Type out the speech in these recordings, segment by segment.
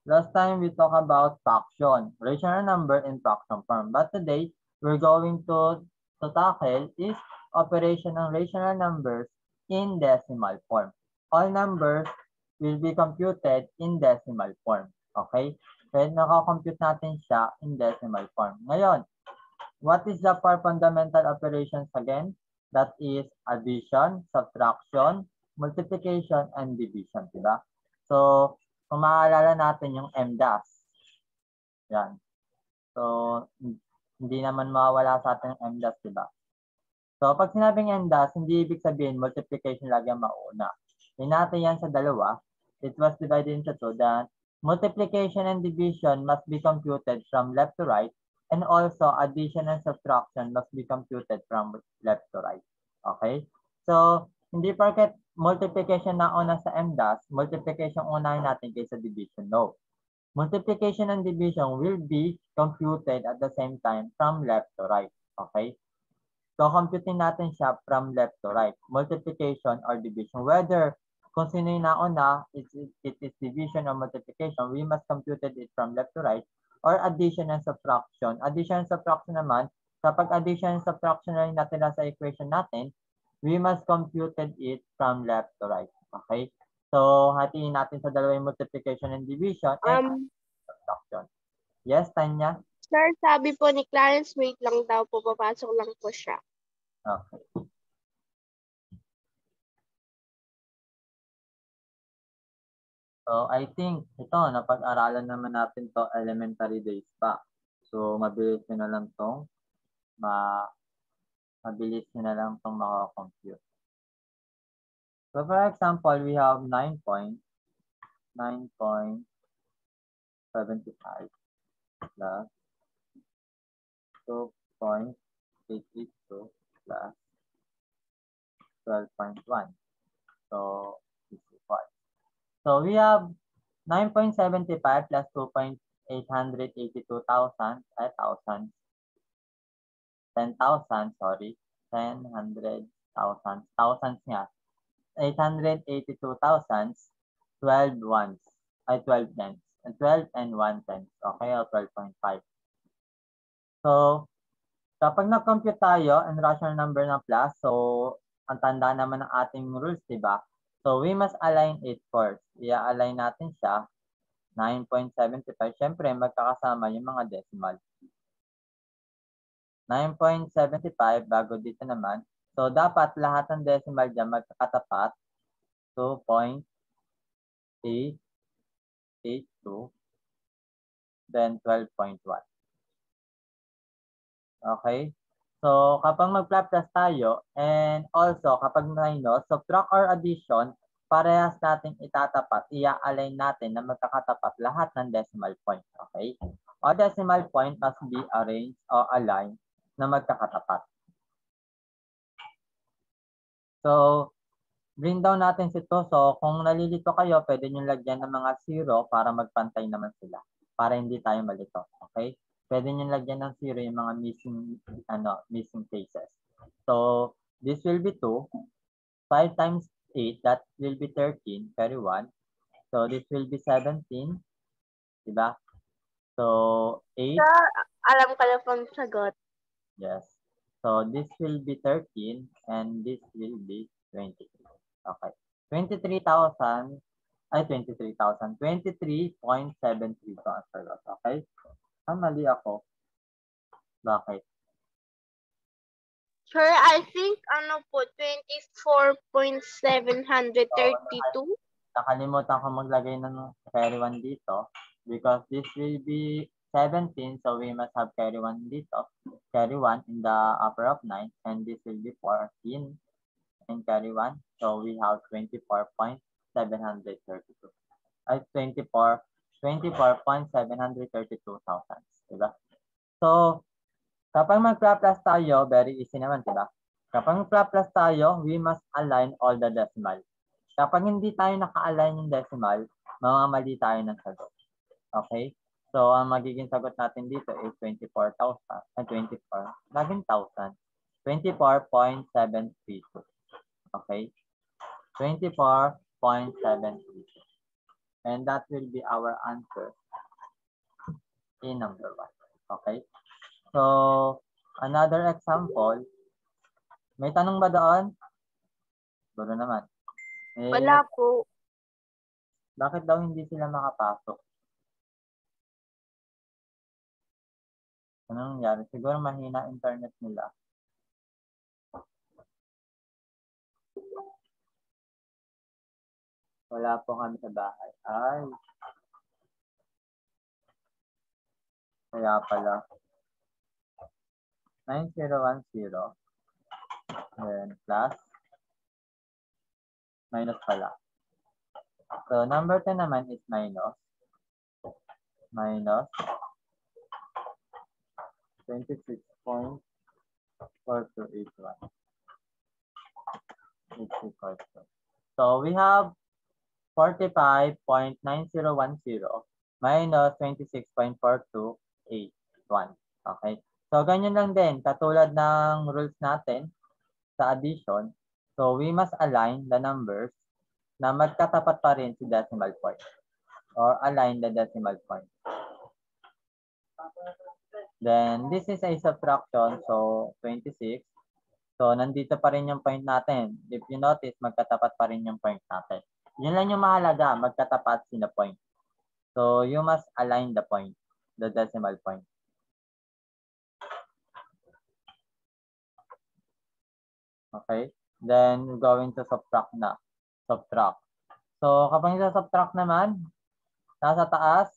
Last time we talked about fraction, rational number in fraction form. But today, we're going to tackle is operation ng rational numbers in decimal form. All numbers will be computed in decimal form. Okay? Kaya nakakompute natin siya in decimal form. Ngayon, what is the four fundamental operations again? That is addition, subtraction, multiplication, and division, diba? So, kung maaalala natin yung MDAS. Yan. So, hindi naman mawawala sa ating MDAS, diba? So, pag sinabing MDAS, hindi ibig sabihin multiplication lagi ang mauna. Hinati yan sa dalawa. It was divided into two. Then, multiplication and division must be computed from left to right. And also, addition and subtraction must be computed from left to right. Okay? So, hindi porket multiplication na una sa MDAS, multiplication unahin natin kaysa division. No. Multiplication and division will be computed at the same time from left to right. Okay? So, computing natin siya from left to right. Multiplication or division. Whether kung sino yung nauna, it is division or multiplication, we must compute it from left to right. Or addition and subtraction. Addition and subtraction naman, kapag addition and subtraction na yung natira sa equation natin, we must compute it from left to right. Okay? So, hatiin natin sa dalawa yung multiplication and division and subtraction. Yes, Tanya? Sir, sabi po ni Clarence, wait lang daw po, papasok lang po siya. Okay. So, I think ito, napag-aralan naman natin to elementary days pa. So, mabilis nyo na lang tong makakompute. So, for example, we have 9.75 plus 2.882 plus 12.1. So, this is what? So, we have 9.75 plus 2.882,000, 10,000, sorry, 10,000, thousands niya. 882,000, 12 ones, ay 12 tens, and 12 and 1 tenths, okay, o 12.5. So, kapag na-compute tayo and rational number ng plus, so, ang tanda naman ng ating rules, diba? So, we must align it first. I-align natin siya, 9.75. Siyempre, magkakasama yung mga decimal. 9.75 bago dito naman. So, dapat lahat ng decimal dyan magkakatapat. 2.882 then 12.1. Okay? So, kapag mag-plus tayo, and also kapag minus, subtract or addition, parehas natin itatapat, i-align natin na magkakatapat lahat ng decimal point. Okay? All decimal point must be arranged or aligned na magkakatapat. So, bring down natin si to. So, kung nalilito kayo, pwede nyo lagyan ng mga 0 para magpantay naman sila. Para hindi tayo malito. Okay? Pwede nyo lagyan ng 0 yung mga missing cases. So, this will be 2. 5 times 8, that will be 13, carry 1. So, this will be 17. Diba? So, 8. Sir, alam ko na pong sagot. Yes. So, this will be 13 and this will be 23. Okay. 23,000, ay 23,000, 23.73 to ang sagot. Okay? Mali ako. Bakit? Sir, I think, po, 24.732. Nakalimutan ko maglagay ng carry 1 dito because this will be 17, so we must have carry 1 dito. Carry 1 in the upper of 9, and this will be 14 and carry 1. So we have 24.732. Ay, 24.732,000. Diba? So, kapag mag-plus tayo, very easy naman, diba? Kapag mag-plus tayo, we must align all the decimal. Kapag hindi tayo naka-align yung decimal, mamamali tayo ng sagot. Okay? So, ang magiging sagot natin dito is 24,000. 24.732. Okay? 24.732. And that will be our answer in number 1. Okay? So, another example. May tanong ba doon? Siguro naman. Wala po. Bakit daw hindi sila makapasok? Anong nangyari? Siguro mahina internet nila. Wala po kami sa bahay. Ay. Kaya pala. 9010. Then plus. Minus pala. So, number 10 naman is minus. Minus 26.4281. So, we have 45.9010 minus 26.4281. Okay. So, ganyan lang din. Katulad ng rules natin sa addition. So, we must align the numbers na magkatapat pa rin si decimal point. Or align the decimal point. Then, this is a subtraction. So, 26. So, nandito pa rin yung point natin. If you notice, magkatapat pa rin yung point natin. Yun lang yung mahalaga, magkatapat sina point. So, you must align the point, the decimal point. Okay? Then, we're going to subtract na. Subtract. So, kapag isa-subtract naman, nasa taas,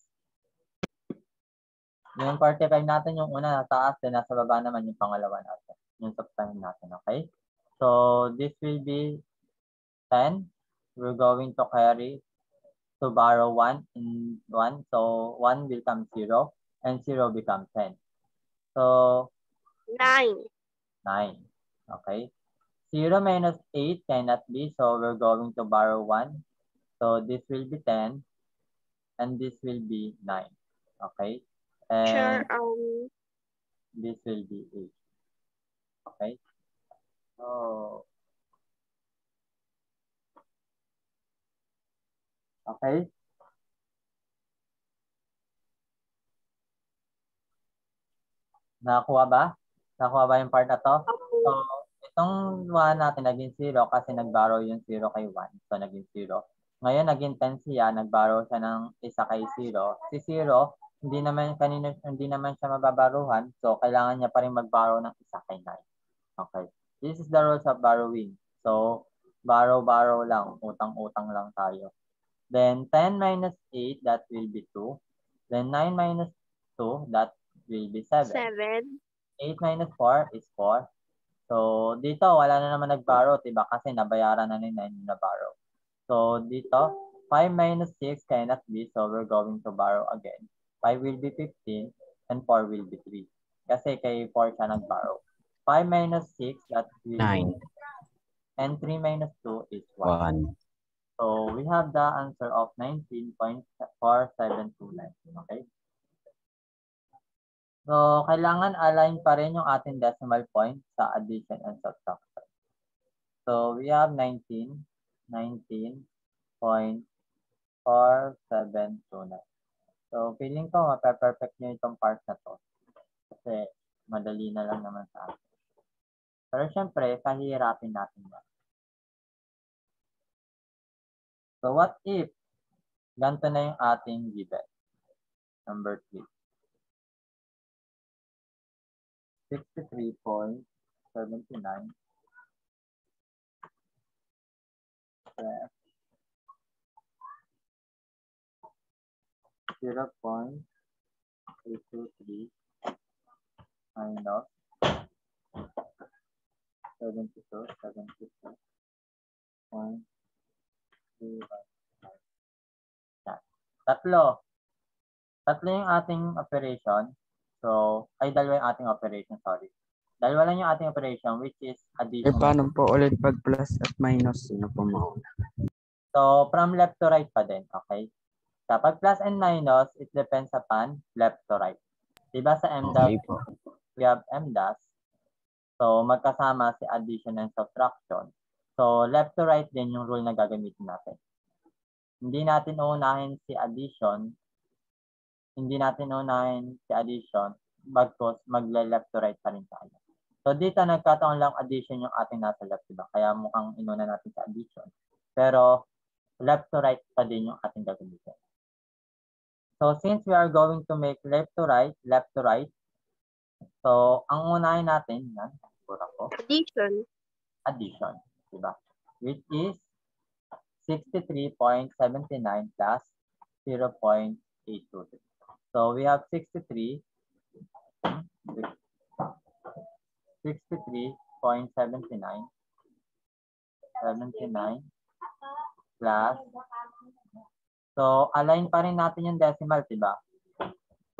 yung 45 natin, yung una nasa taas, then nasa baba naman yung pangalawa natin. Yung subtract natin, okay? So, this will be 10. We're going to carry to borrow 1 in 1. So, 1 becomes 0 and 0 becomes 10. So, 9. 9. Okay. 0 minus 8 cannot be. So, we're going to borrow 1. So, this will be 10 and this will be 9. Okay. And this will be 8. Okay. So, okay. Nakakuha ba? Nakakuha ba yung part na to? So, itong 1 natin naging 0 kasi nag-borrow yung 0 kay 1. So, naging 0. Ngayon, naging 10 siya. Nag-borrow siya ng isa kay 0. Si 0, hindi naman siya mababaruhan. So, kailangan niya pa rin mag-borrow ng isa kay 9. Okay. This is the rules of borrowing. So, borrow lang. Utang-utang lang tayo. Then, 10 minus 8, that will be 2. Then, 9 minus 2, that will be 7. 8 minus 4 is 4. So, dito, wala na naman nag-borrow, diba? Kasi nabayaran na ni 9 yung na-borrow. So, dito, 5 minus 6 cannot be. So, we're going to borrow again. 5 will be 15 and 4 will be 3. Kasi kay 4 siya nag-borrow. 5 minus 6, that will be 9. And 3 minus 2 is 1. So, we have the answer of 19.4729. Okay? So, kailangan align pa rin yung ating decimal point sa addition and subtraction. So, we have 19.4729. So, feeling ko mape-perfect nyo itong part na to. Kasi, madali na lang naman sa atin. Pero, syempre, kahirapin natin yan. So, what if ganito na yung ating given? Number 3. 63.79 0.823 minus 72.72.315. Tatlo yung ating operation. So, dalawa yung ating operation, sorry. Dalawa lang yung ating operation, which is addition. Paano po ulit pag plus at minus? Sino po mauna? So, from left to right pa din, okay? Kapag plus and minus, it depends upon left to right. Diba sa MDAS, Okay po. we have MDAS. So, magkasama si addition and subtraction. So, left to right din yung rule na gagamitin natin. Hindi natin uunahin si addition. Bagkus magle-left to right pa rin tayo. So dito nagkataon lang addition yung ating nasa left, diba? Kaya mukhang inuna natin sa addition. Pero left to right pa din yung ating gagamitin. So since we are going to make left to right, so ang unahin natin, yan, addition, diba? Which is 63.79 plus 0.823. So we have 63.79 plus, so align pa rin natin yung decimal, diba?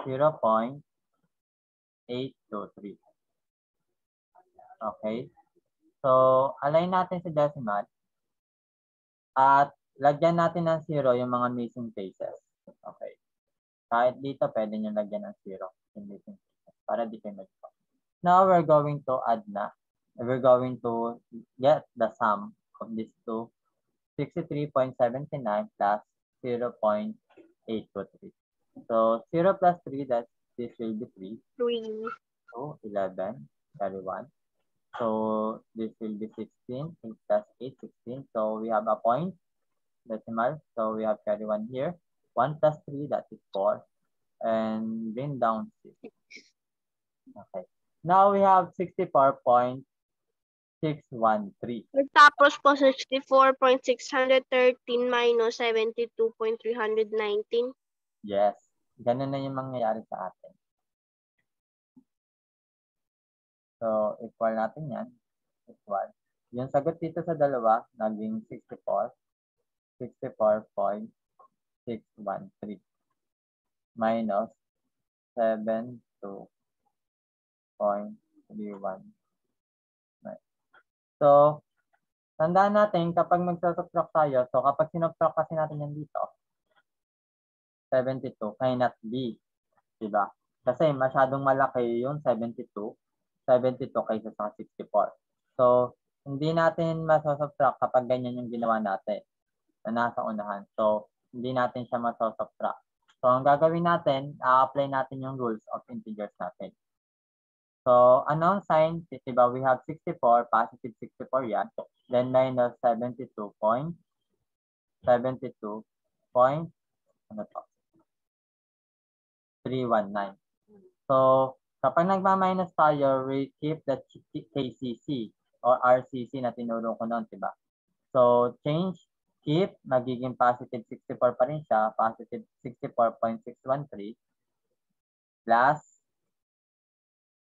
0.823. Okay? So, align natin sa decimal at lagyan natin ng 0 yung mga missing places. Okay? Kahit dito, pwede nyo lagyan ng 0 yung missing places para di kayo mag-stop. Now, we're going to add na. We're going to get the sum of these two. 63.79 plus 0.823. So, 0 plus 3, this will be 3. So, 11, carry 1. So, this will be 16, 8 plus 8, 16. So, we have a point, decimal. So, we have carry 1 here. 1 plus 3, that is 4. And bring down 6. Okay. Now, we have 64.613. Tapos po 64.613 minus 72.319. Yes. Ganun na yung mangyayari sa atin. So, equal natin yan. Equal. Yung sagot dito sa dalawa, naging 64.613 minus 72.319. So, tandaan natin kapag magsasubtract tayo, so kapag sinubtract kasi natin yan dito, 72 cannot be, diba? Kasi masyadong malaki yung 72 kaysa sa 64. So, hindi natin masasubtract kapag ganyan yung ginawa natin na nasa unahan. So, hindi natin siya masasubtract. So, ang gagawin natin, apply natin yung rules of integers natin. So, anong sign? Diba, we have 64, positive 64 yan. Then, minus 72.319. So, kapag nagma-minus tayo, we keep the KCC or RCC na tinuro ko noon, diba? So, keep, magiging positive 64 pa rin siya, positive 64.613 plus,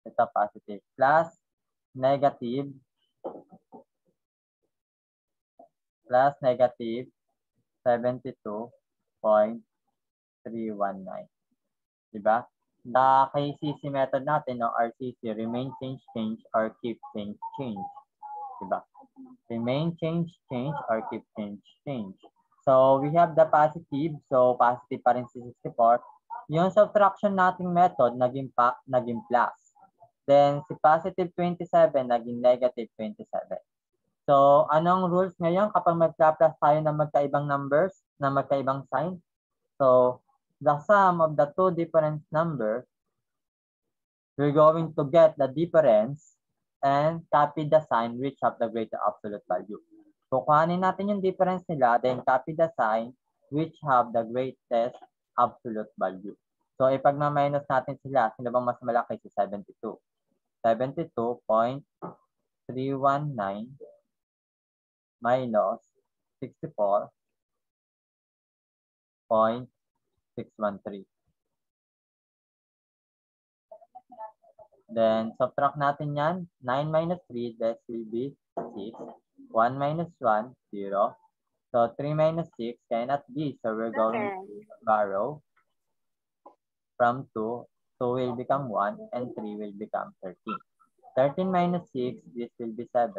ito positive, plus negative 72.319. Diba? The KCC method natin, no, RCC, remain, change, or keep, change. Diba? Remain, change, or keep, change. So, we have the positive. So, positive pa rin si 64. Yung subtraction nating method, naging plus. Then, si positive 27, naging negative 27. So, anong rules ngayon kapag mag-plus tayo ng magkaibang numbers, na magkaibang sign? So, the sum of the two different numbers, we're going to get the difference and copy the sign which have the greater absolute value. So, kuhanin natin yung difference nila, then copy the sign which have the greatest absolute value. So, ipagma-minus natin sila. Sino bang mas malaki? Si 72. 72.319 minus 64.613. Then, subtract natin yan. 9 minus 3, that will be 6. 1 minus 1, 0. So, 3 minus 6 cannot be. So, we're going to borrow from 2. 2 will become 1, and 3 will become 13. 13 minus 6, this will be 7.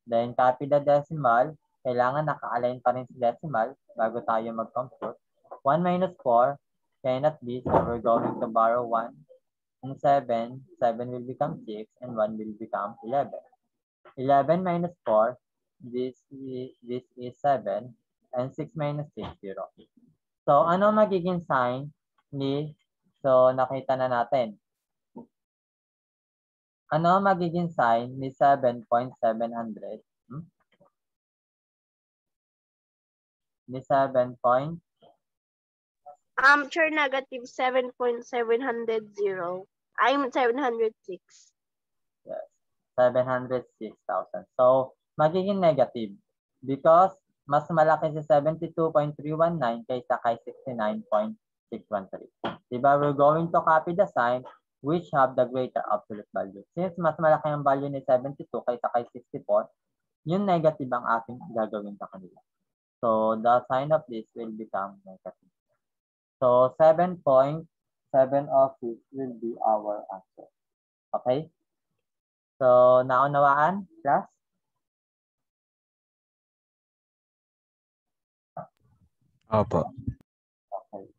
Then, copy the decimal. Kailangan naka-align pa rin si decimal bago tayo mag-compute. 1 minus 4 cannot be. So, we're going to borrow 1. And 7 will become 6, and 1 will become 11. 11 minus 4, this is 7. And 6 minus 6, 0. So, ano magiging sign ni, so nakita na natin. Ano magiging sign ni 7.700? Ni 7. Sure, negative 7.700. I'm 706. Yes, 706,000. So, magiging negative because mas malaki si 72.319 kaysa kay 69.613. Diba? We're going to copy the sign which have the greater absolute value. Since mas malaki ang value ni 72 kaysa kay 64, yung negative ang ating gagawin sa kanila. So, the sign of this will become negative. So, 7.7 of this will be our answer. Okay? So, naunawaan, class? Opo. Okay.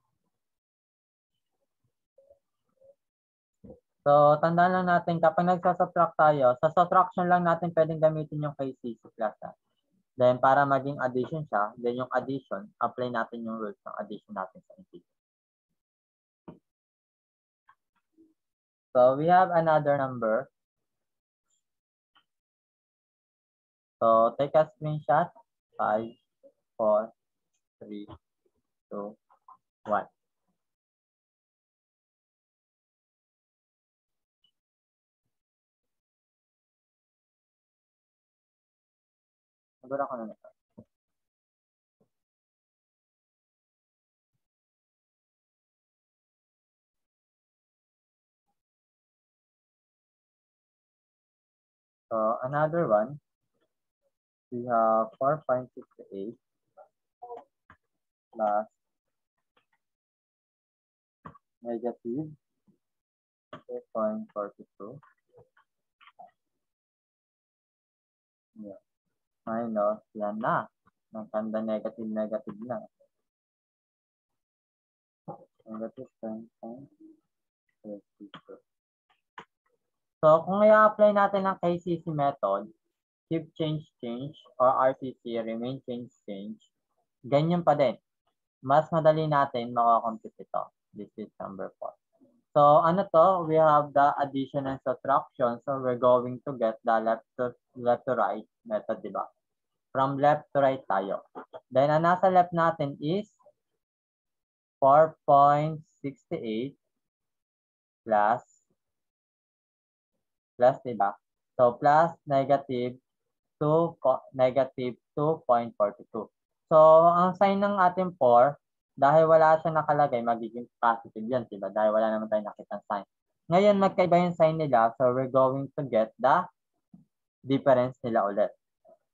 So, tandaan lang natin, kapag nagsasubtract tayo, sa subtraction lang natin pwedeng gamitin yung KCC class. Then, para maging addition siya, then yung addition, apply natin yung rules ng addition natin sa integer. So, we have another number. So, take a screenshot. 5, 4, 3, 2, 1. Nagura ko na nito. So, another one. We have 4.68 plus negative 2.42. Yeah. Minus, yan na. Nagkanda negative na. Negative 10.32. So, kung i-apply natin ang KCC method, keep change, or RCC, remain, change, ganyan pa din. Mas madali natin makakompute ito. This is number 4. So, ano to? We have the addition and subtraction. So, we're going to get the left to right method, diba? From left to right tayo. Then, ang nasa left natin is 4.68 plus, diba? So, plus negative 2.42. So, ang sign ng ating 4, dahil wala siya nakalagay, magiging positive yan, diba? Dahil wala naman tayo nakitang sign. Ngayon, magkaiba yung sign nila, so we're going to get the difference nila ulit.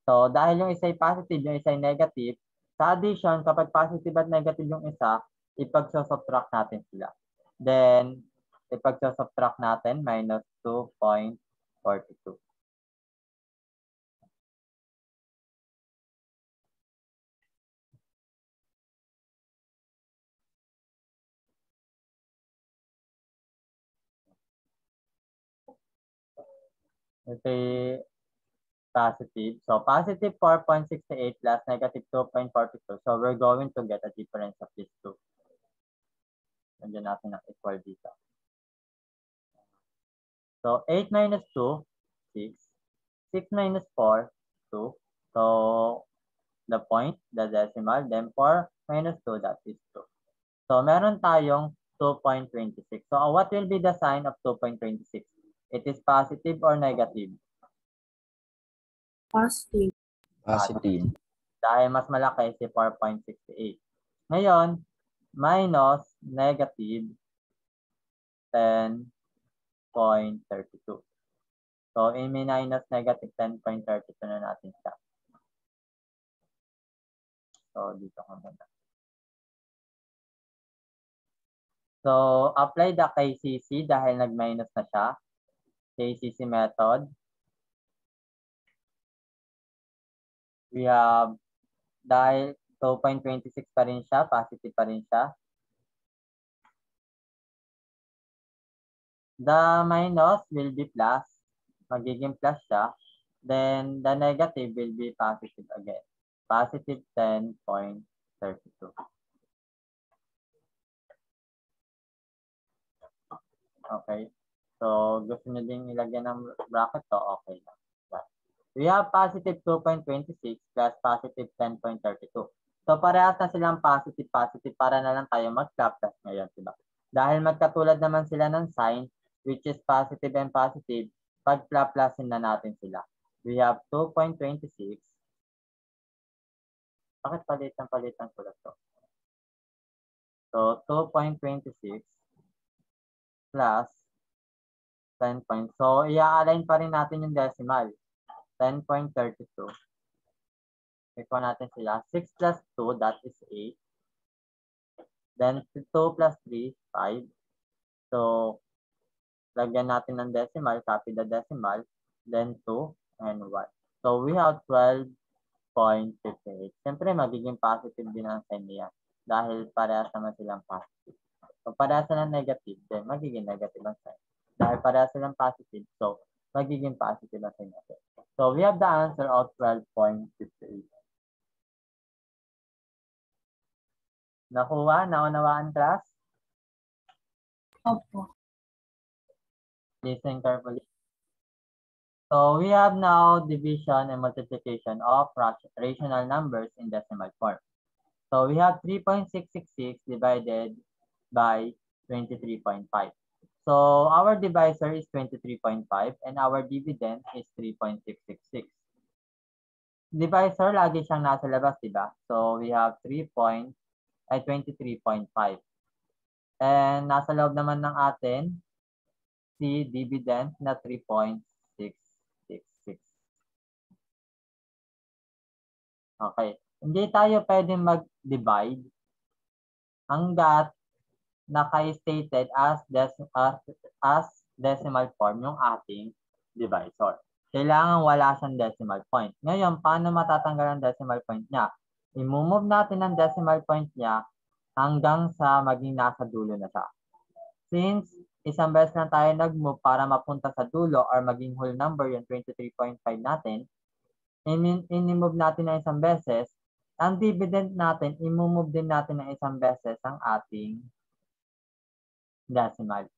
So, dahil yung isa ay positive, yung isa ay negative, sa addition, kapag positive at negative yung isa, ipagsusubtract natin sila. Then, ipagsusubtract natin minus 2.42. Okay, positive. So, positive 4.68 plus negative 2.42. So, we're going to get a difference of these two. Nandiyan natin ang equal dito. So, 8 minus 2, 6. 6 minus 4, 2. So, the point, the decimal. Then, 4 minus 2, that is 2. So, meron tayong 2.26. So, what will be the sign of 2.26? It is positive or negative? Positive. Positive. Dahil mas malaki si 4.68. Ngayon, minus negative 10.32. So, i-minus negative 10.32 na natin siya. So, dito ka muna. So, apply the KCC dahil nag-minus na siya. KCC method. We have, dahil 2.26 pa rin siya, positive pa rin siya. The minus will be plus. Magiging plus siya. Then, the negative will be positive again. positive 10.32. Okay. So, gusto nyo din ilagyan ng bracket to, okay lang. We have positive 2.26 plus positive 10.32. So, parehas na silang positive, para na lang tayo mag-plus ngayon, diba? Dahil magkatulad naman sila ng sign, which is positive and positive, pag-plusin na natin sila. We have 2.26. Bakit palitan ko lang to? So, 2.26 plus 10 points. So, i-align pa rin natin yung decimal. 10.32. Ikaw natin sila. 6 plus 2, that is 8. Then, 2 plus 3, 5. So, lagyan natin ng decimal. Copy the decimal. Then, 2 and 1. So, we have 12.58. Siyempre, magiging positive din ang sign niya. Dahil parehas naman silang positive. So, parehas silang negative, then magiging negative ang sign. Dahil parehas silang positive, so magiging positive ang sign natin. So, we have the answer of 12.58. Nakuha? Naunawaan, class? Opo. Listen carefully. So, we have now division and multiplication of rational numbers in decimal form. So, we have 3.666 divided by 23.5. So, our divisor is 23.5 and our dividend is 3.666. Divisor, lagi siyang nasa labas, diba? So, we have 23.5. And nasa loob naman ng atin, si dividend na 3.666. Okay. Hindi tayo pwedeng mag-divide hanggat naka-stated as decimal form yung ating divisor. Kailangan wala siyang decimal point. Ngayon, paano matatanggal ang decimal point niya? I-move natin ang decimal point niya hanggang sa maging nasa dulo na siya. Since isang beses lang tayo nag-move para mapunta sa dulo or maging whole number yung 23.5 natin, i-move natin na isang beses, ang dividend natin, i-move din natin na isang beses ang ating decimal.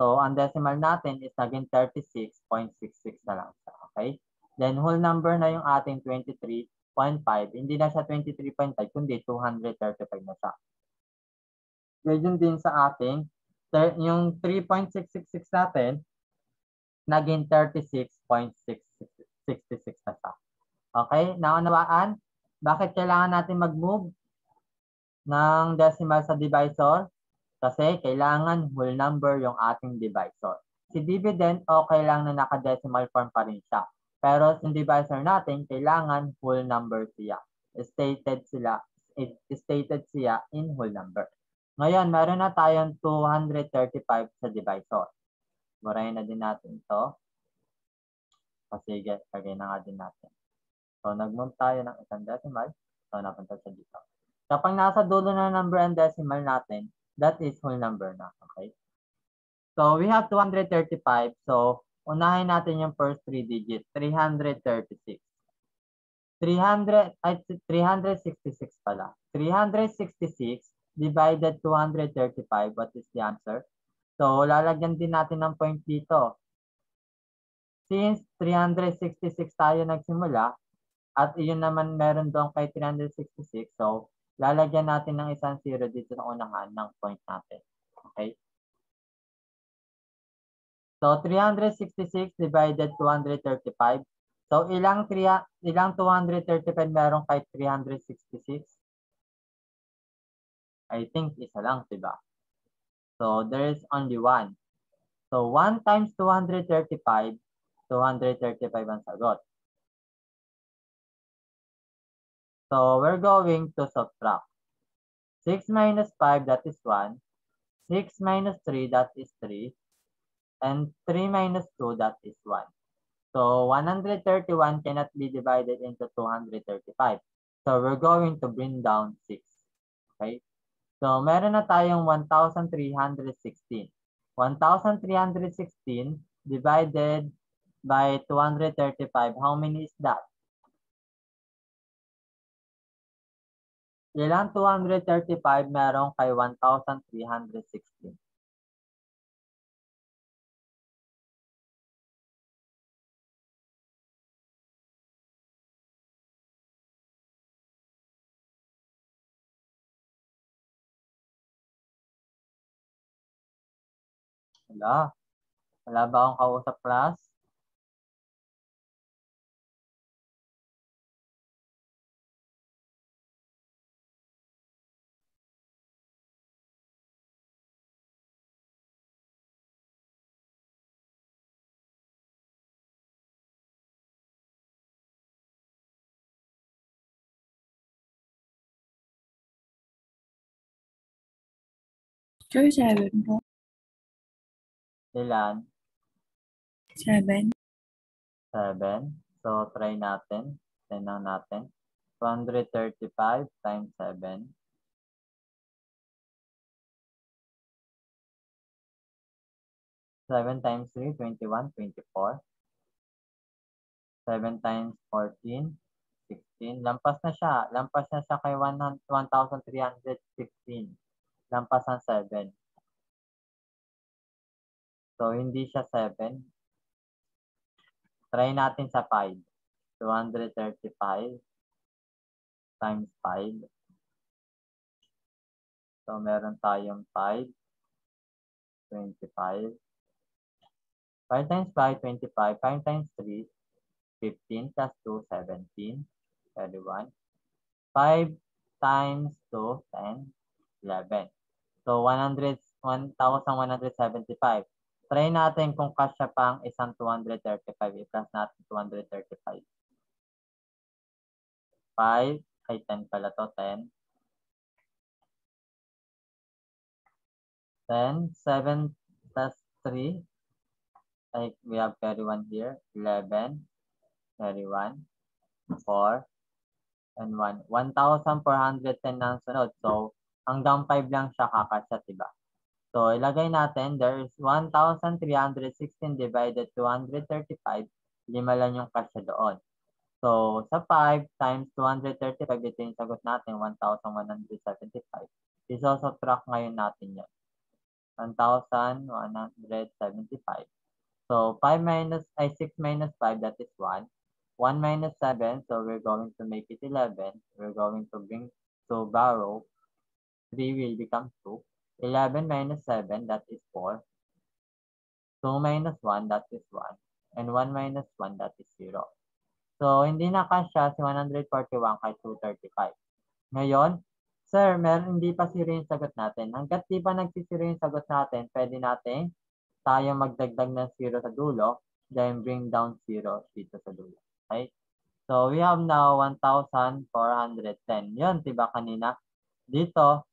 So, ang decimal natin is naging 36.66 na lang siya. Okay? Then, whole number na yung ating 23.5. Hindi na siya 23.5, kundi 235 na siya. Ganyan din sa ating, yung 3.666 natin, naging 36.66 na siya. Okay? Naunawaan? Bakit kailangan natin mag-move ng decimal sa divisor? Kasi kailangan whole number yung ating divisor. Si dividend, okay lang na naka-decimal form pa rin siya. Pero sa divisor natin, kailangan whole number siya. Stated siya in whole number. Ngayon, meron na tayong 235 sa divisor. Murahin na din natin ito. Kasi lagay na nga din natin. So, nag-move tayo ng isang decimal. So, napunta siya dito. Kapag nasa dulo na number ang decimal natin, that is whole number na. Okay? So, we have 235. So, unahin natin yung first 3 digits. 336. 366 pala. 366 divided 235. What is the answer? So, lalagyan din natin ng point dito. Since 366 tayo nagsimula, at iyon naman meron doon kay 366. So, lalagyan natin ng isang 0 dito sa unahan ng point natin. Okay? So, 366 divided 235. So, ilang 235 meron kay 366? I think isa lang, diba? So, there is only one. So, 1 times 235, 235 ang sagot. So, we're going to subtract. 6 minus 5, that is 1. 6 minus 3, that is 3. And 3 minus 2, that is 1. So, 131 cannot be divided into 235. So, we're going to bring down 6. Okay? So, meron na tayong 1,316. 1,316 divided by 235. How many is that? Ilang 235 meron kay 1,316? Wala. Wala ba akong kausap, class? Sir, 7 po. Ilan? 7. 7. So, try natin. Tignan natin. 235 times 7. 7 times 3, 21, 24. 7 times 14, 16. Lampas na siya. Lampas na siya kay 1,316. Lampas ang 7. So, hindi siya 7. Try natin sa 5. 235 times 5. So, meron tayong 5, 25. 5 times 5, 25. 5 times 3, 15 plus 2, 17. 31. 5 times 2, 10, 11. So, 1,175. Try natin kung kasya pang isang 235. I-plus natin 235. 5, ay 10 pala to, 10. 10, 7 plus 3. Like we have carry 1 here. 11, carry 1, 4, and 1. 1,410 na ang sunod. So, hanggang 5 lang siya kakasya, diba? So, ilagay natin, there is 1,316 divided 235. 5 lang yung kasya doon. So, sa 5 times 235, ito yung sagot natin, 1,175. Iso-subtract ngayon natin yan. 1,175. So, 6 minus 5, that is 1. 1 minus 7, so we're going to make it 11. We're going to borrow. 3 will become 2. 11 minus 7, that is 4. 2 minus 1, that is 1. And 1 minus 1, that is 0. So, hindi na kasya si 141 kay 235. Ngayon, sir, hindi pa zero yung sagot natin. Hanggat di pa nagsisiro yung sagot natin, pwede natin tayo magdagdag ng 0 sa dulo, then bring down 0 dito sa dulo. Okay? So, we have now 1,410. Yun, diba kanina? Dito,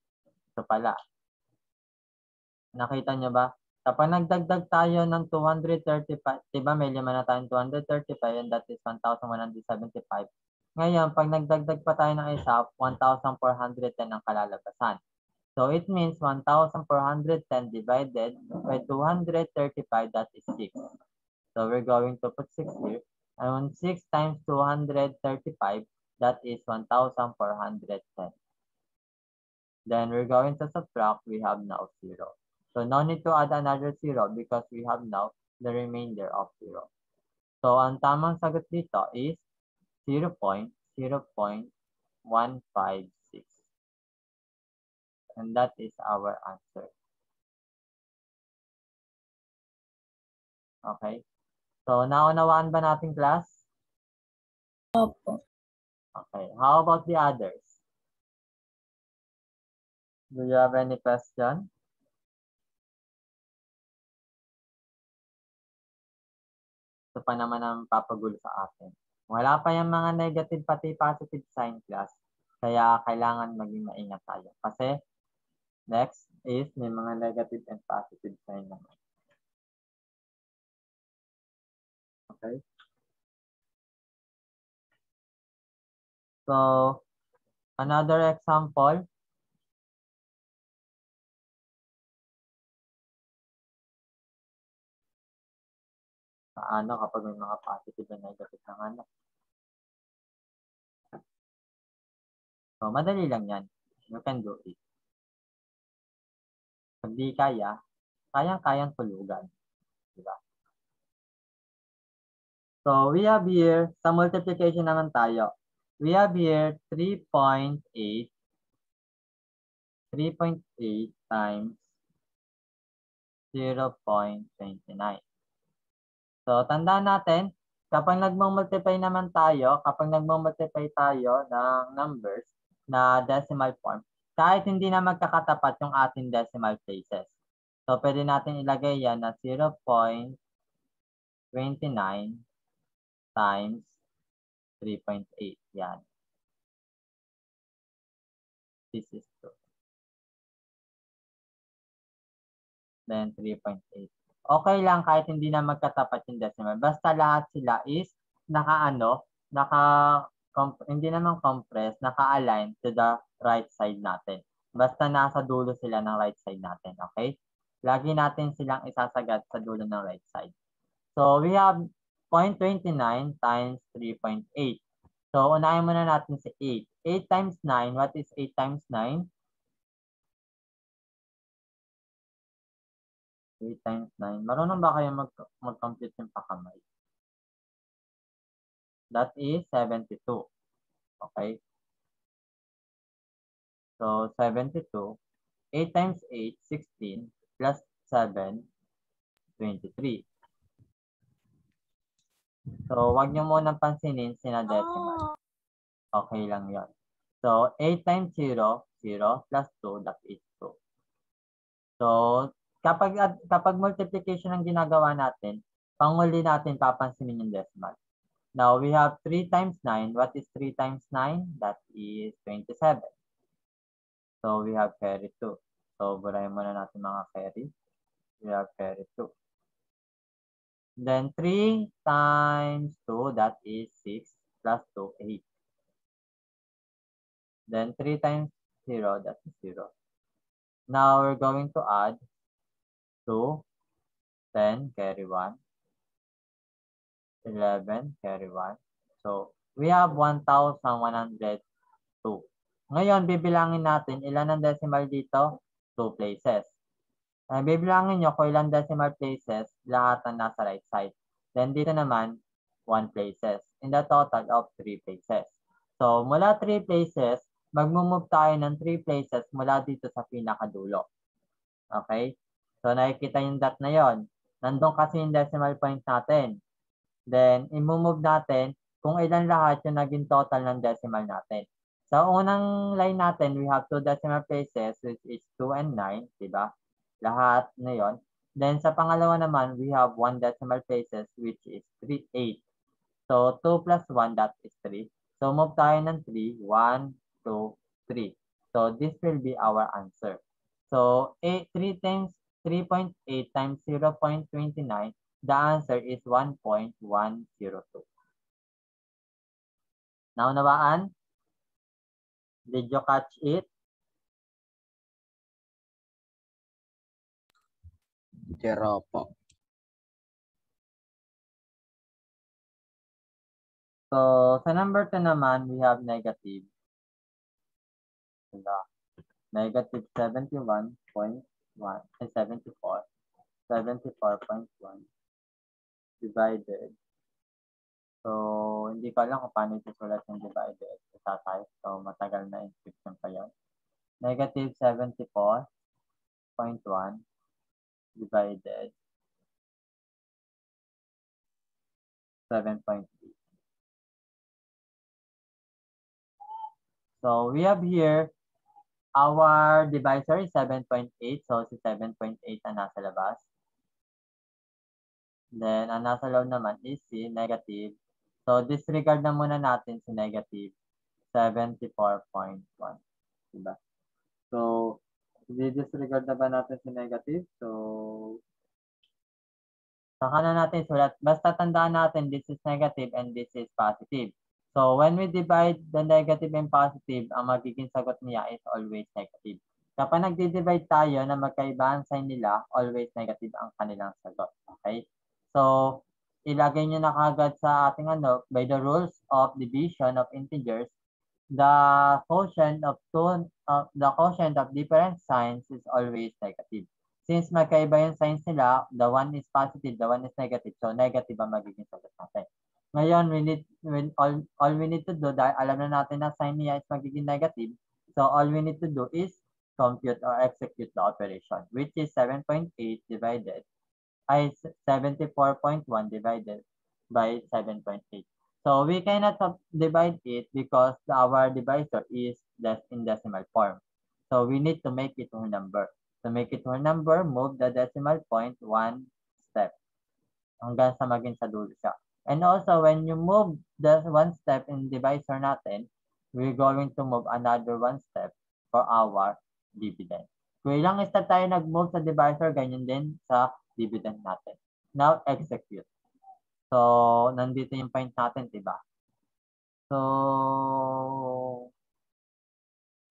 ito pala. Nakita nyo ba? Kapag nagdagdag tayo ng 235, diba may 5 na tayong 235 and that is 1,175. Ngayon, pag nagdagdag pa tayo ng isa, 1,410 ang kalalabasan. So, it means 1,410 divided by 235, that is 6. So, we're going to put 6 here. And 6 times 235, that is 1,410. Then, we're going to subtract, we have now 0. So, no need to add another 0 because we have now the remainder of 0. So, ang tamang sagot dito is 0.0156. And that is our answer. Okay. So, naunawaan ba natin, class? Opo. Okay. How about the others? Do you have any question? Ito pa naman ang papagulo sa akin. Wala pa yung mga negative pati positive sign, class. Kaya kailangan maging maingat tayo. Kasi next is may mga negative and positive sign naman. Okay? So, another example. Paano kapag may mga positive and negative ng ano? So, madali lang yan. You can do it. Pag di kaya, kayang-kayang tulugan. Diba? So, we have here, sa multiplication naman tayo. We have here 3.8 times 0.29. So, tandaan natin, kapag nagmumultiply tayo ng numbers na decimal form, kahit hindi na magkakatapat yung ating decimal places. So, pwede natin ilagay yan na 0.29 times 3.8. Yan. This is 2. Then 3.8. Okay lang kahit hindi na magkatapat yung decimal. Basta lahat sila is hindi naman compress, naka-align to the right side natin. Basta nasa dulo sila ng right side natin. Okay? Lagi natin silang isasagad sa dulo ng right side. So, we have 0.29 times 3.8. So, unahin muna natin si 8. 8 times 9. What is 8 times 9? 8 times 9. Marunong ba kayo mag-compute yung pakamay? That is 72. Okay? So, 72. 8 times 8, 16. Plus 7, 23. So, wag nyo munang pansinin sina decimal. Okay lang yon. So, 8 times 0, 0 plus 2, that is 2. So, kapag multiplication ang ginagawa natin, panguli natin papansinin yung decimal. Now, we have 3 times 9. What is 3 times 9? That is 27. So, we have carry 2. So, burahin muna natin mga carry. We have carry 2. Then, 3 times 2, that is 6 plus 2, 8. Then, 3 times 0, that is 0. Now, we're going to add 2, 10, carry 1. 11, carry 1. So, we have 1,102. Ngayon, bibilangin natin ilan ang decimal dito? 2 places. Bibilangin nyo kung ilan decimal places, lahat na nasa right side. Then, dito naman, 1 places. In the total of 3 places. So, mula 3 places, mag-move tayo ng 3 places mula dito sa pinakadulo. Okay? So, nakikita yung dot na yon. Nandun kasi yung decimal point natin. Then, i-move natin kung ilan lahat yung naging total ng decimal natin. Sa unang line natin, we have 2 decimal places, which is 2 and 9, diba? Lahat na yon. Then, sa pangalawa naman, we have 1 decimal places, which is 3, 8. So, 2 plus 1, that is 3. So, move tayo ng 3, 1, 2, 3. So, this will be our answer. So, 3.8 times 0.29, the answer is 1.102. Naunawaan? Did you catch it? Zero po. So, sa number 2 naman, we have negative. Negative 71.1 and 74. 74.1 divided. So, hindi ko alam kung paano isusulat yung divided sa type. So, matagal na inscription pa yun. Negative 74.1 divided 7.3. So, we have here, our divisor is 7.8. So, si 7.8 ang nasa labas. Then, ang nasa loob naman is si negative. So, disregard na muna natin si negative 74.1. Diba? So, disregard na ba natin si negative? So, saka na natin sulat. Basta tandaan natin this is negative and this is positive. So, when we divide the negative and positive, ang magiging sagot niya is always negative. Kapag nagdi-divide tayo na magkaiba ang sign nila, always negative ang kanilang sagot. Okay? So, ilagay nyo na kagad sa ating by the rules of division of integers, the quotient of different signs is always negative. Since magkaiba yung signs nila, the one is positive, the one is negative. So negative ang magiging sagot natin. Ngayon, all we need to do, dahil alam na natin na sign niya is magiging negative, so all we need to do is compute or execute the operation, which is 7.8 divided by 74.1 divided by 7.8. So we cannot divide it because our divisor is in decimal form. So we need to make it whole number. To make it whole number, move the decimal point one step hanggang sa maging sa dulo siya. And also, when you move the one step in divisor natin, we're going to move another one step for our dividend. Kung ilang step tayo nag-move sa divisor, ganyan din sa dividend natin. Now, execute. So, nandito yung point natin, diba? So,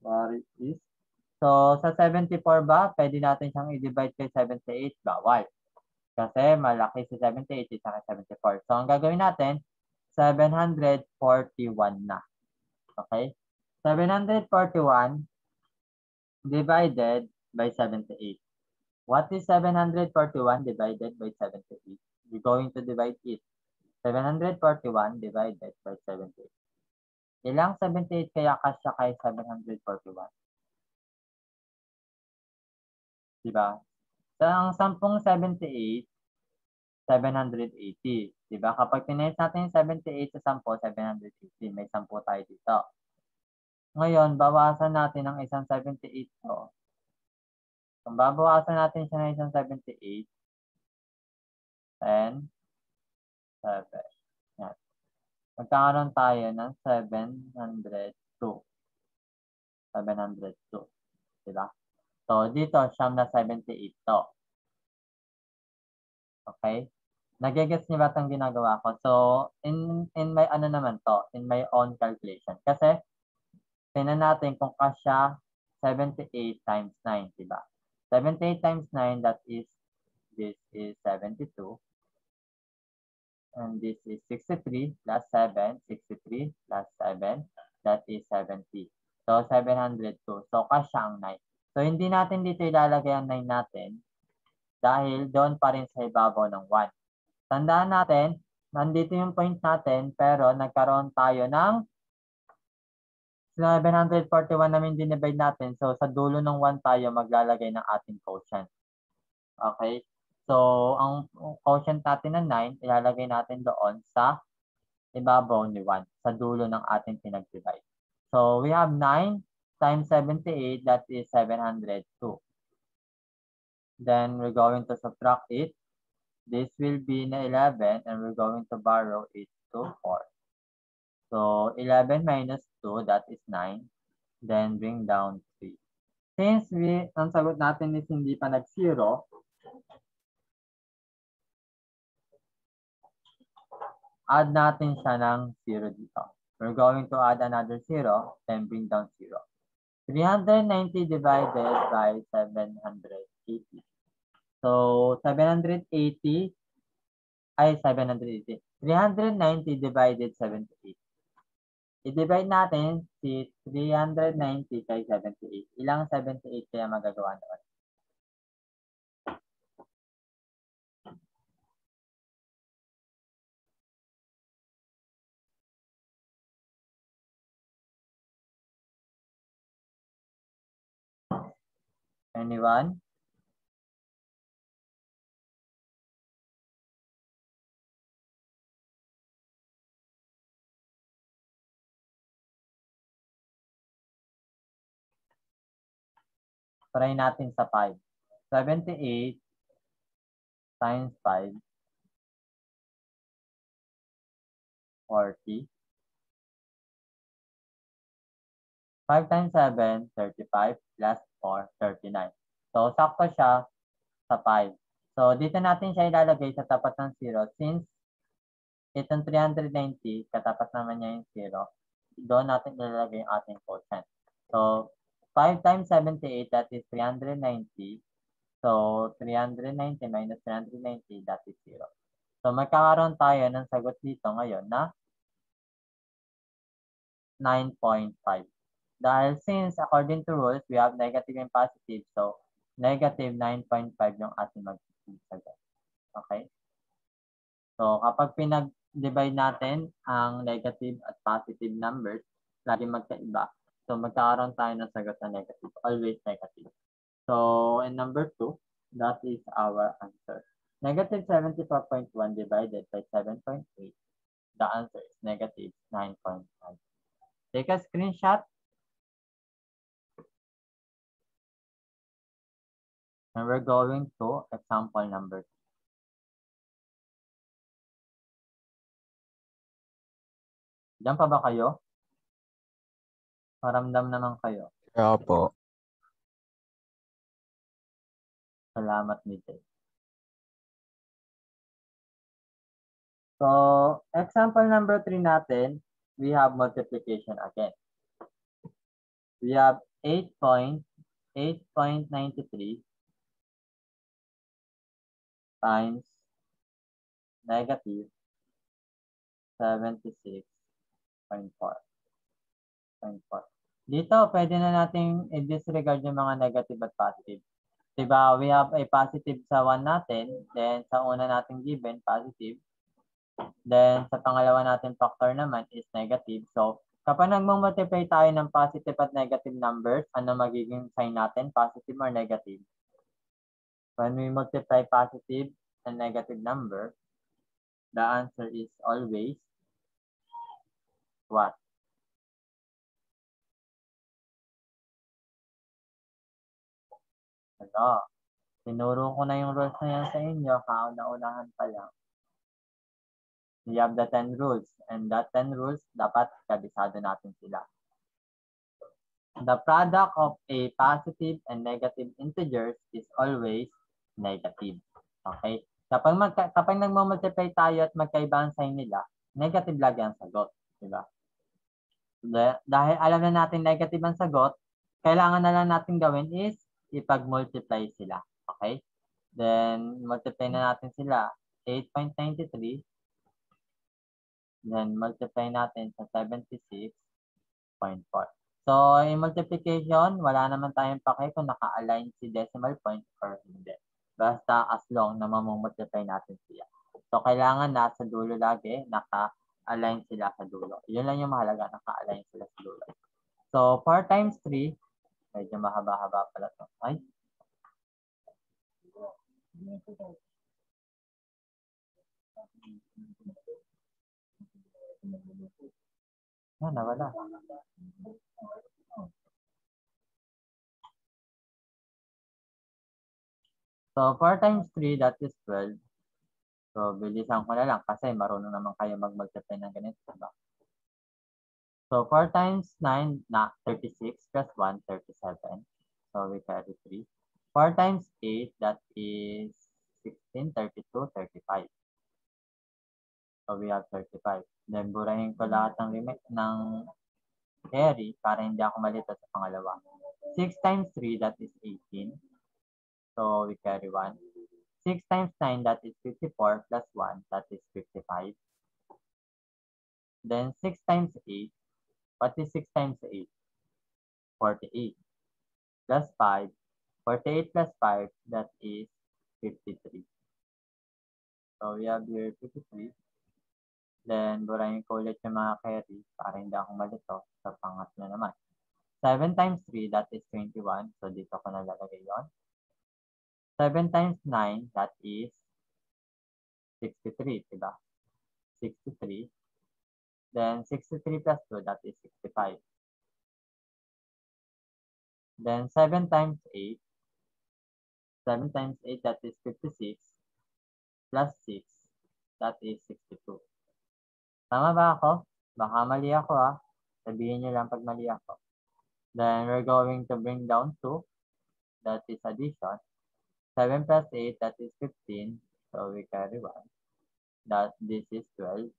what is this? So, sa 74 ba, pwede natin siyang i-divide kay 78? Bawal. Kasi malaki si 78 at saka 74. So, ang gagawin natin, 741 na. Okay? 741 divided by 78. What is 741 divided by 78? We're going to divide it. 741 divided by 78. Ilang 78 kaya kasya kay 741? Diba? So, ang 10 78, 780. Diba? Kapag tinayos natin yung 78 sa 10, 780. May 10 tayo dito. Ngayon, bawasan natin ang isang 78 to. Kung babawasan natin siya ng isang 78, 10, 7. Yan. Magkakaroon tayo ng 702. 702. Diba? So, dito, siyam na 78 to. Okay? Nagigets niyo ba itong ginagawa ko? So, in my ano naman to, in my own calculation. Kasi, tingnan natin kung kasya 78 times 9, diba? 78 times 9, this is 72. And this is 63 plus 7, 63 plus 7, that is 70. So, 702. So, kasya ang 9. So, hindi natin dito ilalagay ang 9 natin dahil doon pa rin sa ibabaw ng 1. Tandaan natin, nandito yung point natin, pero nagkaroon tayo ng 741 namin dinivide natin. So, sa dulo ng 1 tayo maglalagay ng ating quotient. Okay? So, ang quotient natin ng 9, ilalagay natin doon sa ibabaw ni 1, sa dulo ng ating pinag-divide. So, we have 9 times 78, that is 702. Then, we're going to subtract it. This will be na 11, and we're going to borrow it to 4. So, 11 minus 2, that is 9. Then, bring down 3. Since ang sagot natin is hindi pa nag-0, add natin siya ng 0 dito. We're going to add another 0, then bring down 0. 390 divided by 780. So, 780, 390 divided 78. I-divide natin si 390 kay 78. Ilang 78 kaya magagawa naman? Anyone? Try natin sa 5. 78 times 5, 40. 5 times 7, 35, plus 4, 39. So, sakto siya sa 5. So, dito natin siya ilalagay sa tapat ng 0. Since itong 390, katapat naman niya yung 0, doon natin ilalagay yung ating quotient. So, 5 times 78, that is 390. So, 390 minus 390, that is 0. So, magkakaroon tayo ng sagot dito ngayon na 9.5. Dahil since according to rules, we have negative and positive, so negative 9.5 yung ating magsasagot. Okay? So, kapag pinag-divide natin ang negative at positive numbers, lagi magkaiba. So, magkakaroon tayo ng sagot na negative. Always negative. So, in number 2, that is our answer. Negative 74.1 divided by 7.8. The answer is negative 9.5. Take a screenshot. And we're going to example number 2. Diyan pa ba kayo? Paramdam naman kayo. Opo. Salamat, Mijay. So, example number 3 natin, we have multiplication again. We have 8.93 times negative 76.4. Dito, pwede na nating i-disregard yung mga negative at positive. Diba, we have a positive sa 1 natin, then sa una nating given, positive. Then, sa pangalawa natin factor naman is negative. So, kapag nagmumultiply tayo ng positive at negative numbers, ano magiging sign natin? Positive or negative? When we multiply positive and negative number, the answer is always what? Hello. Tinuro ko na yung rules na yan sa inyo, kauna-unahan pa lang. We have the 10 rules, and that 10 rules, dapat kabisado natin sila. The product of a positive and negative integers is always negative. Okay? Kapag nagmumultiply tayo at magkaiba ang sign nila, negative lagi ang sagot. Diba? Dahil alam na natin negative ang sagot, kailangan na lang natin gawin is ipag-multiply sila. Okay? Then, multiply na natin sila. 8.93. Then, multiply natin sa 76.4. So, in multiplication, wala naman tayong pake kung naka-align si decimal point or hindi. Basta as long na mamumultiply natin siya. So, kailangan nasa dulo lagi, naka-align sila sa dulo. Yun lang yung mahalaga, naka-align sila sa dulo. So, 4 times 3, medyo mahaba-haba pala ito. Ay. Nawala. So, 4 times 3, that is 12. So, bilisan ko na lang kasi marunong naman kayo mag-multiply ng ganito. Diba? So, 4 times 9, 36 plus 1, 37. So, we carry 3. 4 times 8, that is 16, 32, 35. So, we have 35. Then, burahin ko lahat ng carry para hindi ako malito sa pangalawa. 6 times 3, that is 18. So, we carry 1. 6 times 9, that is 54, plus 1, that is 55. Then 6 times 8, what is 6 times 8? 48. Plus 5, 48 plus 5, that is 53. So we have here 53. Then burahin ko ulit yung mga carry para hindi ako malito sa pangatlo naman. 7 times 3, that is 21. So dito ko nalalagay yon. 7 times 9, that is 63, diba? 63. Then 63 plus 2, that is 65. Then 7 times 8, 7 times 8, that is 56. Plus 6, that is 62. Tama ba ako? Baka mali ako ha. Sabihin nyo lang pag mali ako. Then we're going to bring down 2, that is addition. 7 plus 8, that is 15. So we carry 1. This is 12.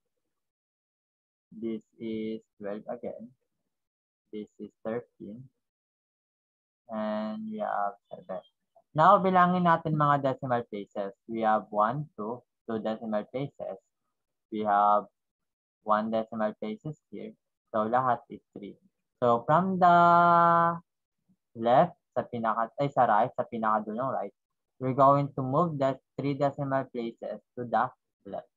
This is 12 again. This is 13. And we have 7. Now, bilangin natin mga decimal places. We have 1, 2 decimal places. We have 1 decimal places here. So, lahat is 3. So, from the left, sa right, sa pinakadulong right, we're going to move the 3 decimal places to the left.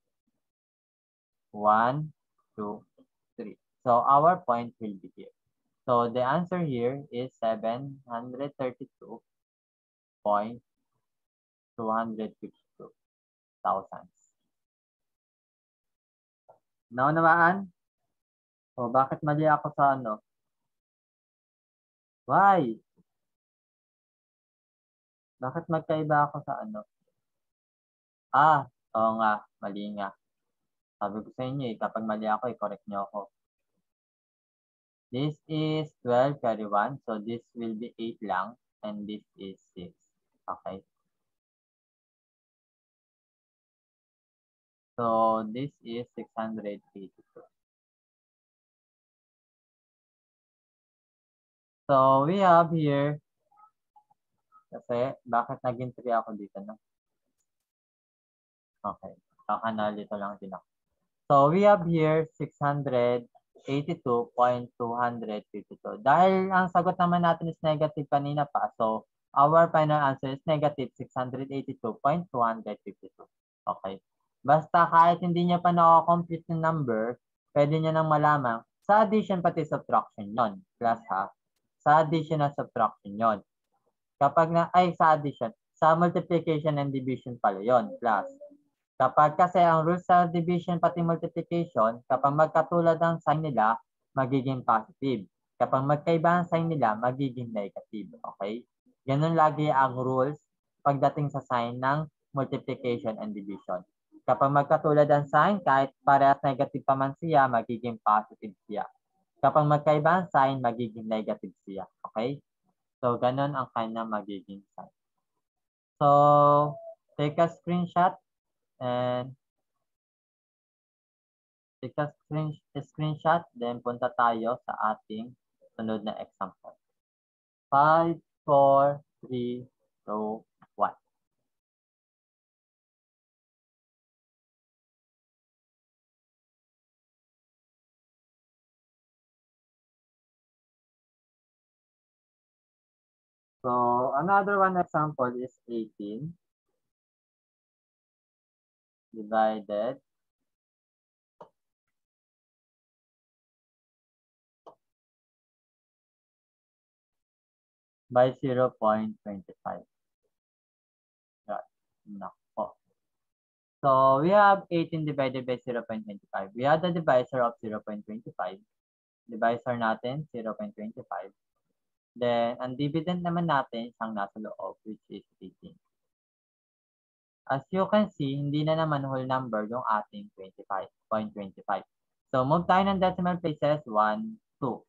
1, 2, 3. So, our point will be here. So, the answer here is 732.252 thousands. Naunawaan? O, bakit mali ako sa ano? Why? Bakit magkaiba ako sa ano? Oo nga, mali nga. Sabi ko sa inyo kapag mali ako, i-correct nyo ako. This is 12 carry 1, so this will be 8 lang, and this is 6. Okay. So, this is 682. So, we have here, kasi bakit naging 3 ako dito, no? Okay. Kakanalito lang din ako. So, we have here 682.252. Dahil ang sagot naman natin is negative kanina pa, so our final answer is negative 682.252. Okay. Basta kahit hindi niya pa nakakompute yung number, pwede niya nang malaman sa addition pati subtraction yon. Plus ha. Sa addition at subtraction yon. Kapag sa addition, sa multiplication and division pala yon. Plus. Kapag kasi ang rules sa division pati multiplication, kapag magkatulad ang sign nila, magiging positive. Kapag magkaiba ang sign nila, magiging negative. Okay? Ganun lagi ang rules pagdating sa sign ng multiplication and division. Kapag magkatulad ang sign, kahit parehas negative pa man siya, magiging positive siya. Kapag magkaiba ang sign, magiging negative siya. Okay? So, ganun ang kanya magiging sign. So, take a screenshot. And take a screenshot, then punta tayo sa ating sunod na example. 5, 4, 3, 2, 1. So, another one example is 18 divided by 0.25. Nako. So, we have 18 divided by 0.25. We have the divisor of 0.25. Divisor natin, 0.25. Then, ang dividend naman natin, siyang nasa loob, which is 18. As you can see, hindi na naman whole number yung ating 25.25. So, move tayo ng decimal places, 1, 2.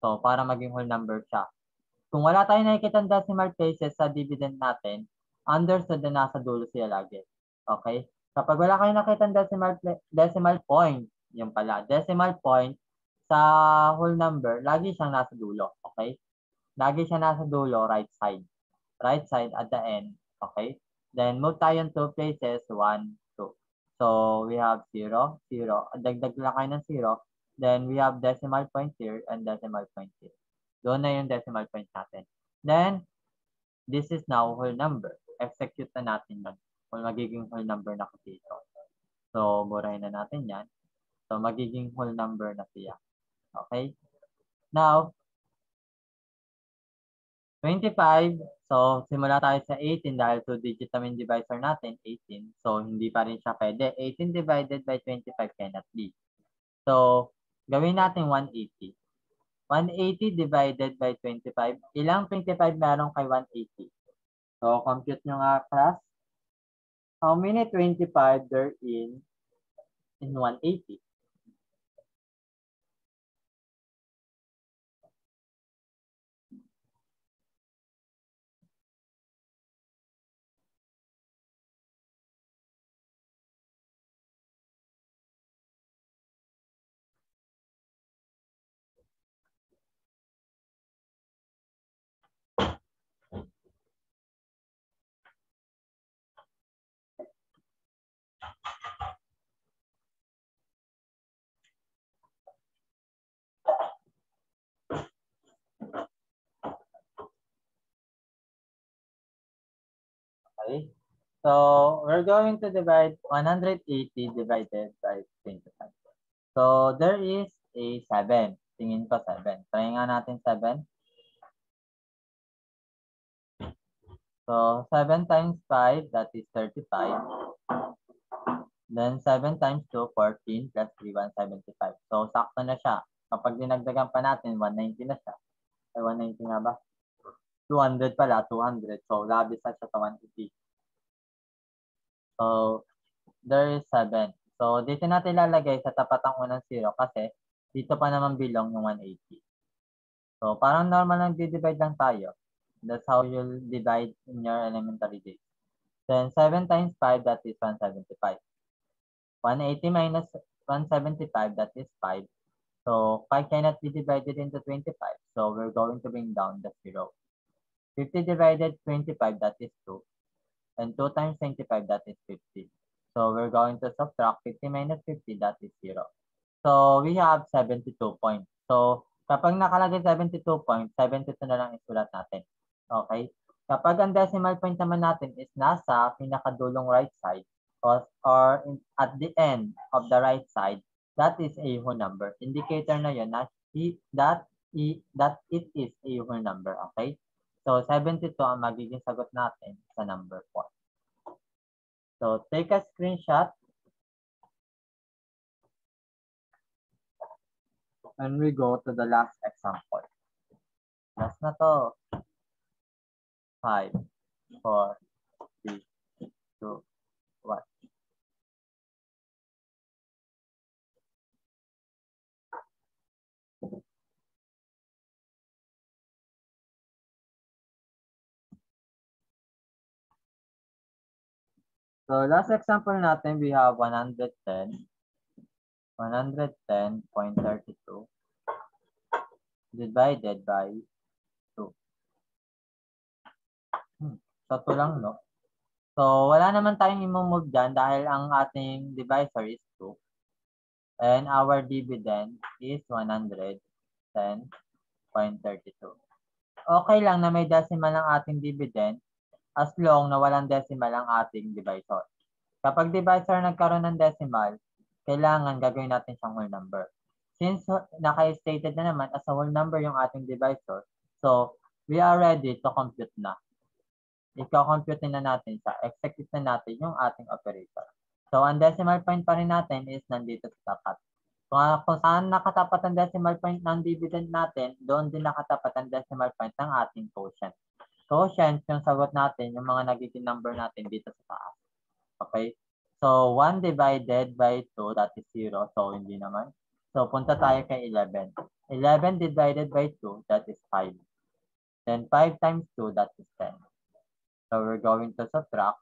So, para maging whole number siya. Kung wala tayong nakikita ng decimal places sa dividend natin, understood na nasa dulo siya lagi. Okay? Kapag wala kayong nakita ng decimal point, yung pala, decimal point sa whole number, lagi siyang nasa dulo. Okay? Lagi siya nasa dulo, right side. Right side at the end. Okay? Then, move tayo in 2 places, 1, 2. So, we have 0, 0. Dagdag lang kayo ng 0. Then, we have decimal point here and decimal point here. Doon na yung decimal point natin. Then, this is now whole number. Execute na natin yun. Kung magiging whole number na kasi ito. So, burahin na natin yan. So, magiging whole number na siya. Okay? Now, 25. So, simula tayo sa 18 dahil 2-digit naman divisor natin, 18. So, hindi pa rin siya pwede. 18 divided by 25 cannot be. So, gawin natin 180. 180 divided by 25. Ilang 25 meron kay 180? So, compute nyo nga, class. How many 25 there in 180? Okay. So we're going to divide 180 divided by 25. So there is a 7. Tingin ko 7. Try nga natin 7. So 7 times 5, that is 35. Then 7 times 2, 14 plus 3, 175. So sakto na siya. Kapag dinagdagan pa natin, 190 na siya. Ay, 190 nga ba? 200 pala, 200. So labis na siya sa 180. So there is 7. So dito natin lalagay sa tapat ang unang 0 kasi dito pa naman bilong yung 180. So parang normal lang divide lang tayo. That's how you'll divide in your elementary days. Then 7 times 5, that is 175. 180 minus 175, that is 5. So 5 cannot be divided into 25. So we're going to bring down the 0. 50 divided 25, that is 2. And 2 times 25, that is 50. So we're going to subtract 50 minus 50, that is 0. So we have 72 points. So kapag nakalagay 72 points, 72 na lang isulat natin. Okay? Kapag ang decimal point naman natin is nasa pinakadulong right side or at the end of the right side, that is a whole number. Indicator na yun that it is a whole number. Okay? So 72 ang magiging sagot natin sa number 4. So take a screenshot. And we go to the last example. Last na to. 5, 4, 3, 2, 1. So last example natin, we have 110. 110.32 divided by 2. So, 2 lang, no? So, wala naman tayong i-move dyan dahil ang ating divisor is 2. And our dividend is 110.32. Okay lang na may decimal ang ating dividend as long na walang decimal ang ating divisor. Kapag divisor nagkaroon ng decimal, kailangan gagawin natin siyang whole number. Since naka-stated na naman as a whole number yung ating divisor, so we are ready to compute na. Ika-compute na natin siya. Execute na natin yung ating operator. So, ang decimal point pa rin natin is nandito sa tapat. Kung saan nakatapat ang decimal point ng dividend natin, doon din nakatapat ang decimal point ng ating quotient. Quotient, yung sagot natin, yung mga nagiging number natin dito sa taas. Okay? So, 1 divided by 2, that is 0. So, hindi naman. So, punta tayo kay 11. 11 divided by 2, that is 5. Then, 5 times 2, that is 10. So, we're going to subtract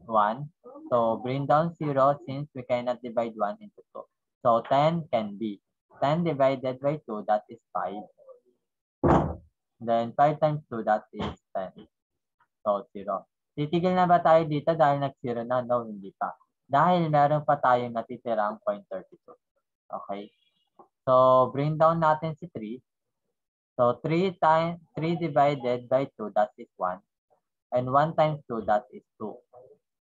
1. So, bring down 0 since we cannot divide 1 into 2. So, 10 can be. 10 divided by 2, that is 5. Then, 5 times 2, that is 10. So, 0. Titigil na ba tayo dito dahil nag-0 na? No, hindi pa. Dahil meron pa tayong natitirang 0.32. Okay? So, bring down natin si 3. So, 3 divided by 2, that is 1. And 1 times 2, that is 2.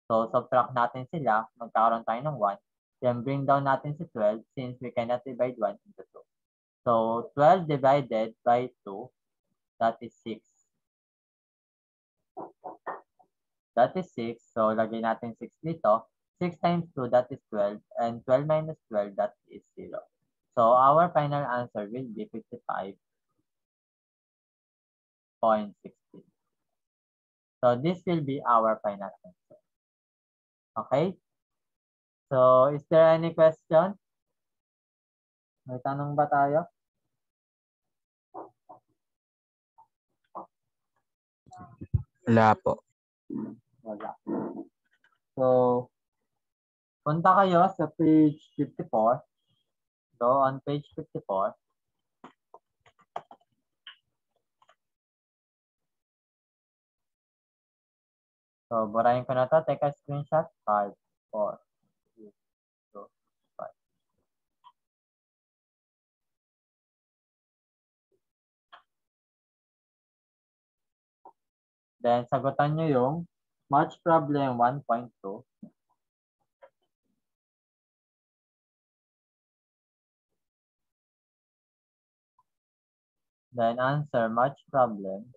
So, subtract natin sila. Magkakaroon tayo ng 1. Then, bring down natin si 12 since we cannot divide 1 into 2. So, 12 divided by 2, that is 6. That is 6. So, lagay natin 6 dito. 6 times 2, that is 12. And 12 minus 12, that is 0. So, our final answer will be 55.16. So, this will be our final answer. Okay? So, is there any question? May tanong ba tayo? Wala po. Wala. So, punta kayo sa page 54. So, on page 54, so, burahin ko na to. Take a screenshot. 5, 4, 3, 2, 5. Then, sagutan nyo yung Match problem 1.2. Then answer match problem.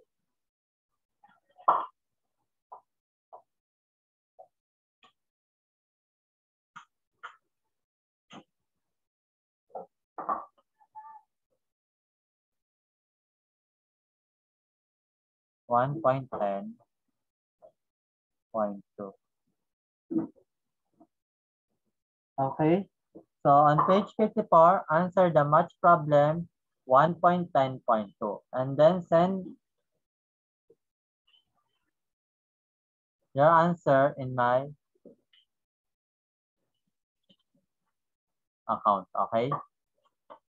One point 10.2. Okay. So on page 54, answer the match problem 1.10.2 and then send your answer in my account. Okay.